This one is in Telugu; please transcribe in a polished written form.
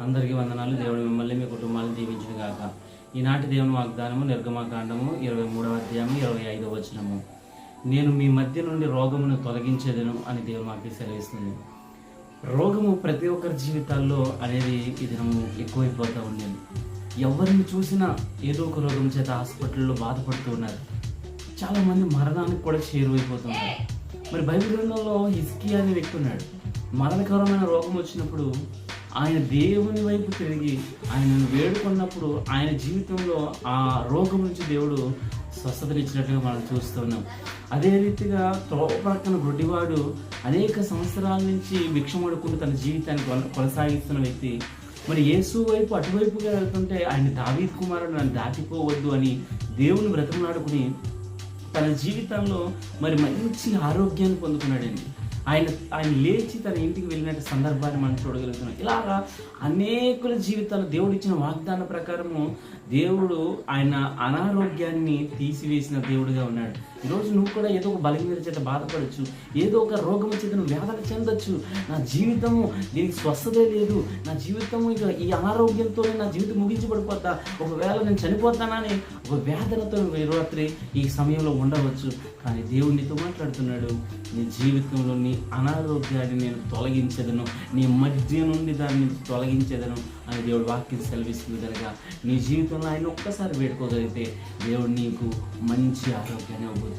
అందరికీ వందనాలు. దేవుడు మిమ్మల్ని మీ కుటుంబాలను దీవించును గాక. ఈనాటి దేవుని వాగ్దానము నిర్గమకాండము 23వ అధ్యాయము 25వ వచనము. నేను మీ మధ్య నుండి రోగమును తొలగించేదను అని దేవుని వాక్యం సెలవిస్తుంది. రోగము ప్రతి ఒక్కరి జీవితాల్లో అనేది ఈ దినము ఎక్కువైపోతూ ఉండేది. ఎవరిని చూసినా ఏదో ఒక రోగం చేత హాస్పిటల్లో బాధపడుతూ ఉన్నారు. చాలామంది మరణానికి కూడా చేరువైపోతున్నారు. మరి బైబిల్ గ్రంథంలో హిజ్కియా అనే వ్యక్తి ఉన్నాడు. మరణకరమైన రోగం వచ్చినప్పుడు ఆయన దేవుని వైపు తిరిగి ఆయనను వేడుకున్నప్పుడు ఆయన జీవితంలో ఆ రోగం నుంచి దేవుడు స్వస్థతనిచ్చినట్టుగా మనం చూస్తున్నాం. అదే రీతిగా త్రోపక్కన గుడ్డివాడు అనేక సంవత్సరాల నుంచి భిక్షమడుకుని తన జీవితాన్ని కొనసాగిస్తున్న వ్యక్తి మరి యేసు వైపు అటువైపుగా వెళ్తుంటే ఆయన దావీదు కుమారుడు నన్ను దాటిపోవద్దు అని దేవుని బ్రతిమలాడుకుని తన జీవితంలో మరి మంచి ఆరోగ్యాన్ని పొందుకున్నాడండి. ఆయన లేచి తన ఇంటికి వెళ్ళినట్టు సందర్భాన్ని మనం చూడగలుగుతున్నాం. ఇలాగా అనేకుల జీవితాలు దేవుడు ఇచ్చిన వాగ్దాన ప్రకారము దేవుడు ఆయన అనారోగ్యాన్ని తీసివేసిన దేవుడిగా ఉన్నాడు. ఈరోజు నువ్వు కూడా ఏదో ఒక బలహీనత చేత బాధపడచ్చు, ఏదో ఒక రోగం చేత నువ్వు వేదన చెందొచ్చు. నా జీవితము దీనికి స్వస్థతే లేదు, నా జీవితము ఇక ఈ అనారోగ్యంతోనే నా జీవితం ముగించబడిపోతా, ఒకవేళ నేను చనిపోతానని ఒక వేదనతో రాత్రి ఈ సమయంలో ఉండవచ్చు. కానీ దేవుడు నీతో మాట్లాడుతున్నాడు, నీ జీవితంలో నీ అనారోగ్యాన్ని నేను తొలగించేదను, నీ మధ్య నుండి దాన్ని తొలగించేదను అని దేవుడు వాక్యం సెలవిస్తుంది కనుక నీ జీవితంలో ఆయన ఒక్కసారి వేడుకోగలిగితే దేవుడు నీకు మంచి ఆరోగ్యాన్ని ఇవ్వబోతున్నాడు.